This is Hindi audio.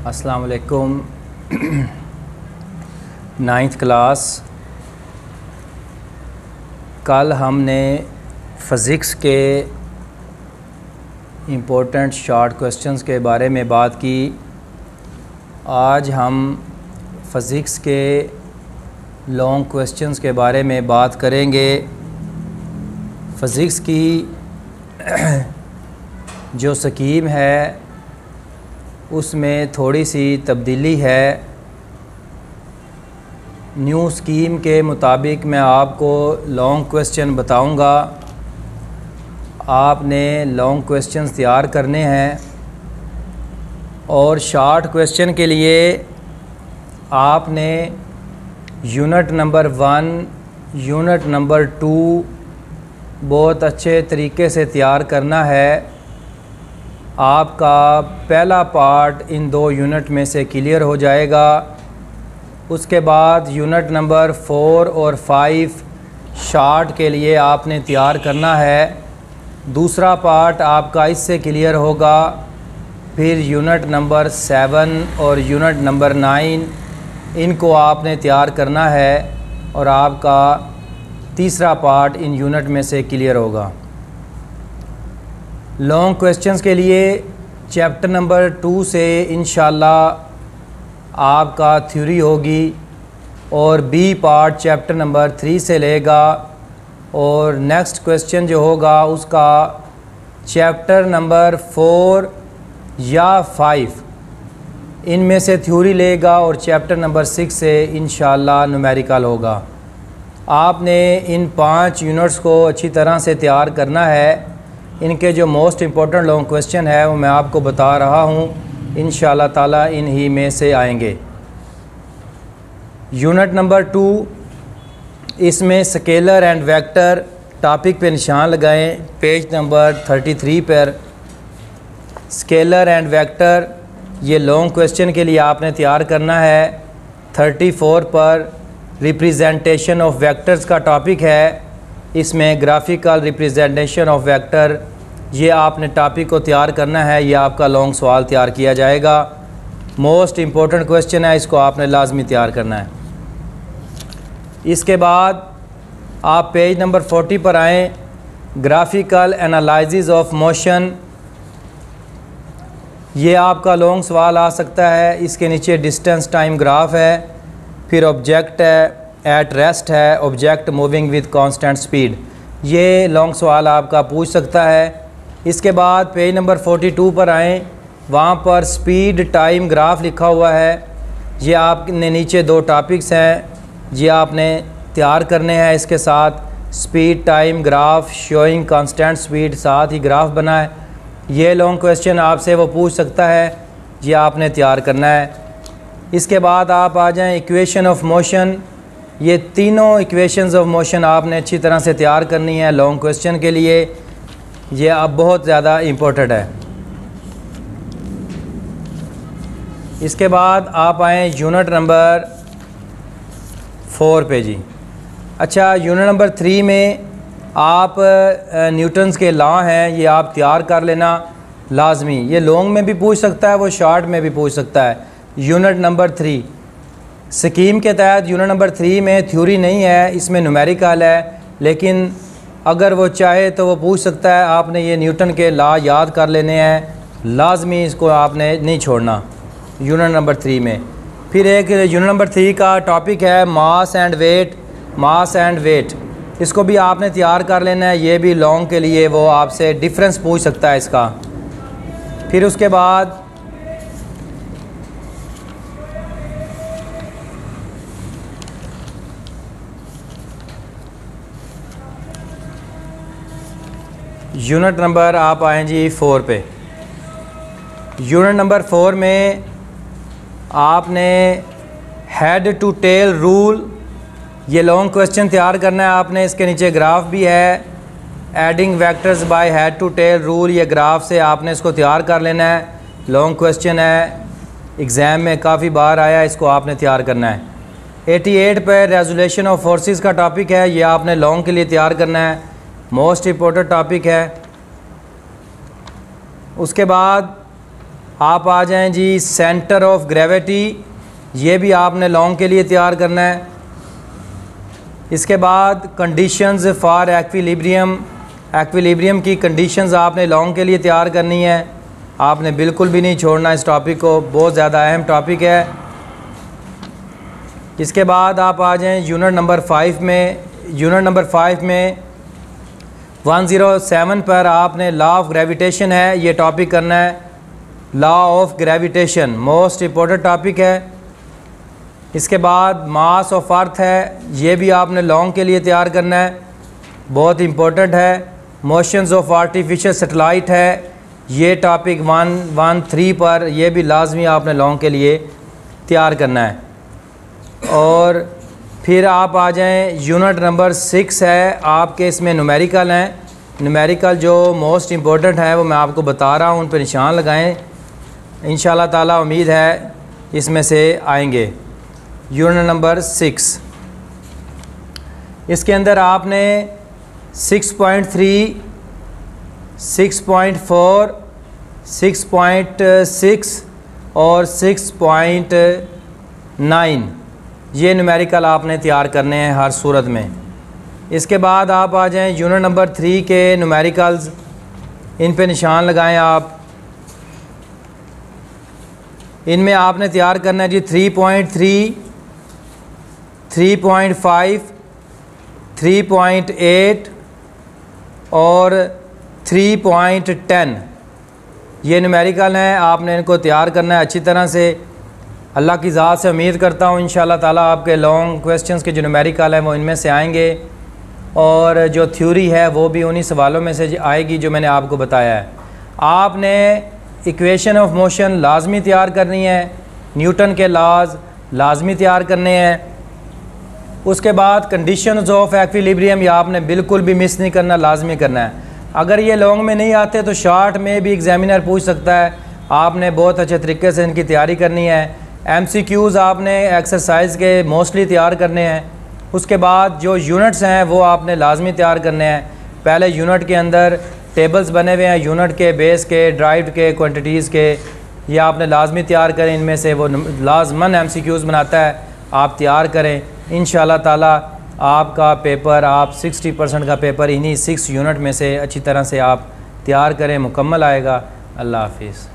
अस्सलाम वालेकुम। 9th class. कल हमने फ़िज़िक्स के इम्पोर्टेंट शॉर्ट क्वेश्चंस के बारे में बात की। आज हम फ़िज़िक्स के लॉन्ग क्वेश्चंस के बारे में बात करेंगे। फ़िज़िक्स की जो स्कीम है उसमें थोड़ी सी तब्दीली है। न्यू स्कीम के मुताबिक मैं आपको लॉन्ग क्वेश्चन बताऊंगा। आपने लॉन्ग क्वेश्चंस तैयार करने हैं और शॉर्ट क्वेश्चन के लिए आपने यूनिट नंबर 1, यूनिट नंबर 2 बहुत अच्छे तरीके से तैयार करना है। आपका पहला पार्ट इन 2 यूनिट में से क्लियर हो जाएगा। उसके बाद यूनिट नंबर 4 और 5 शॉर्ट के लिए आपने तैयार करना है। दूसरा पार्ट आपका इससे क्लियर होगा। फिर यूनिट नंबर 7 और यूनिट नंबर 9 इनको आपने तैयार करना है और आपका तीसरा पार्ट इन यूनिट में से क्लियर होगा। लॉन्ग क्वेश्चंस के लिए चैप्टर नंबर 2 से इंशाल्लाह आपका थ्योरी होगी और बी पार्ट चैप्टर नंबर 3 से लेगा और नेक्स्ट क्वेश्चन जो होगा उसका चैप्टर नंबर 4 या 5 इनमें से थ्योरी लेगा और चैप्टर नंबर 6 से इंशाल्लाह न्यूमेरिकल होगा। आपने इन 5 यूनिट्स को अच्छी तरह से तैयार करना है। इनके जो मोस्ट इम्पोर्टेंट लॉन्ग क्वेश्चन है वो मैं आपको बता रहा हूँ, इंशाल्लाह ताला इन्हीं में से आएंगे। यूनिट नंबर 2, इसमें स्केलर एंड वेक्टर टॉपिक पे निशान लगाएं। पेज नंबर 33 पर स्केलर एंड वेक्टर ये लॉन्ग क्वेश्चन के लिए आपने तैयार करना है। 34 पर रिप्रेजेंटेशन ऑफ वेक्टर्स का टॉपिक है। इसमें ग्राफिकल रिप्रेजेंटेशन ऑफ वेक्टर ये आपने टॉपिक को तैयार करना है। ये आपका लॉन्ग सवाल तैयार किया जाएगा। मोस्ट इम्पोर्टेंट क्वेश्चन है, इसको आपने लाजमी तैयार करना है। इसके बाद आप पेज नंबर 40 पर आएँ। ग्राफिकल एनालिसिस ऑफ मोशन ये आपका लॉन्ग सवाल आ सकता है। इसके नीचे डिस्टेंस टाइम ग्राफ है, फिर ऑब्जेक्ट है, एट रेस्ट है, object moving with constant speed. ये लॉन्ग सवाल आपका पूछ सकता है। इसके बाद पेज नंबर 42 पर आएँ। वहाँ पर स्पीड टाइम ग्राफ लिखा हुआ है। ये आपने नीचे 2 टॉपिक्स हैं, ये आपने तैयार करने हैं। इसके साथ speed time graph showing constant speed, साथ ही ग्राफ बना है। ये लॉन्ग क्वेश्चन आपसे वो पूछ सकता है, ये आपने तैयार करना है। इसके बाद आप आ जाएँ इक्वेशन ऑफ मोशन। ये तीनों इक्वेशंस ऑफ मोशन आपने अच्छी तरह से तैयार करनी है लॉन्ग क्वेश्चन के लिए। ये अब बहुत ज़्यादा इम्पोर्टेंट है। इसके बाद आप आएँ यूनिट नंबर 4 पे जी। अच्छा, यूनिट नंबर 3 में आप न्यूटन्स के लॉ हैं, ये आप तैयार कर लेना लाजमी। ये लॉन्ग में भी पूछ सकता है, वो शॉर्ट में भी पूछ सकता है। यूनिट नंबर 3 स्कीम के तहत यूनिट नंबर 3 में थ्योरी नहीं है, इसमें न्यूमेरिकल है, लेकिन अगर वो चाहे तो वो पूछ सकता है। आपने ये न्यूटन के लॉ याद कर लेने हैं लाजमी, इसको आपने नहीं छोड़ना यूनिट नंबर 3 में। फिर एक यूनिट नंबर 3 का टॉपिक है mass and weight. Mass and weight इसको भी आपने तैयार कर लेना है। ये भी लॉन्ग के लिए वो आपसे डिफरेंस पूछ सकता है इसका। फिर उसके बाद यूनिट नंबर आप आएँ जी 4 पे। यूनिट नंबर 4 में आपने हेड टू टेल रूल ये लॉन्ग क्वेश्चन तैयार करना है आपने। इसके नीचे ग्राफ भी है, adding vectors by head to tail rule. ये ग्राफ से आपने इसको तैयार कर लेना है। लॉन्ग क्वेश्चन है, एग्ज़ाम में काफ़ी बार आया, इसको आपने तैयार करना है। 88 पर रेजोल्यूशन ऑफ फोर्सेस का टॉपिक है, ये आपने लॉन्ग के लिए तैयार करना है। मोस्ट इम्पोर्टेंट टॉपिक है। उसके बाद आप आ जाएं जी सेंटर ऑफ ग्रेविटी, ये भी आपने लॉन्ग के लिए तैयार करना है। इसके बाद कंडीशंस फॉर एक्विलिब्रियम, एक्विलिब्रियम की कंडीशंस आपने लॉन्ग के लिए तैयार करनी है। आपने बिल्कुल भी नहीं छोड़ना इस टॉपिक को, बहुत ज़्यादा अहम टॉपिक है। इसके बाद आप आ जाएं यूनिट नंबर 5 में। यूनिट नंबर 5 में 107 पर आपने लॉ ऑफ ग्रेविटेशन है, ये टॉपिक करना है। Law of gravitation most important topic है। इसके बाद मास ऑफ अर्थ है, ये भी आपने लॉन्ग के लिए तैयार करना है, बहुत इम्पोर्टेंट है। मोशंस ऑफ आर्टिफिशियल सैटेलाइट है, ये टॉपिक 113 पर, यह भी लाजमी आपने लॉन्ग के लिए तैयार करना है। और फिर आप आ जाएं यूनिट नंबर 6 है आपके, इसमें न्यूमेरिकल हैं। न्यूमेरिकल जो मोस्ट इम्पोर्टेंट है वो मैं आपको बता रहा हूँ, उन पर निशान लगाएं, इंशाल्लाह ताला उम्मीद है इसमें से आएंगे। यूनिट नंबर 6, इसके अंदर आपने 6.3, 6.4, 6.6 और 6.9 ये न्यूमेरिकल आपने तैयार करने हैं हर सूरत में। इसके बाद आप आ जाएं यूनिट नंबर 3 के न्यूमेरिकल्स, इन पे निशान लगाएं आप। इनमें आपने तैयार करना है जी 3.3, 3.5, 3.8 और 3.10 ये न्यूमेरिकल हैं। आपने इनको तैयार करना है अच्छी तरह से। अल्लाह की ज़ात से उम्मीद करता हूँ इंशाल्लाह ताला आपके लॉन्ग क्वेश्चंस के जो न्यूमेरिकल हैं वो इनमें से आएंगे, और जो थ्योरी है वो भी उन्हीं सवालों में से आएगी जो मैंने आपको बताया है। आपने इक्वेशन ऑफ मोशन लाजमी तैयार करनी है, न्यूटन के लॉज लाजमी तैयार करने हैं। उसके बाद कंडीशंस ऑफ एक्विलिब्रियम ये आपने बिल्कुल भी मिस नहीं करना, लाजमी करना है। अगर ये लॉन्ग में नहीं आते तो शॉर्ट में भी एग्जामिनर पूछ सकता है। आपने बहुत अच्छे तरीके से इनकी तैयारी करनी है। MCQs आपने एक्सरसाइज के मोस्टली तैयार करने हैं। उसके बाद जो यूनिट्स हैं वो आपने लाजमी तैयार करने हैं। पहले यूनिट के अंदर टेबल्स बने हुए हैं, यूनिट के, बेस के, ड्राइव के, क्वांटिटीज़ के, ये आपने लाजमी तैयार करें। इनमें से वो लाजमन MCQs बनाता है, आप तैयार करें। इंशाल्लाह ताला आपका पेपर, आप 60% का पेपर इन्हीं 6 यूनिट में से अच्छी तरह से आप तैयार करें, मुकम्मल आएगा। अल्लाह हाफिज़।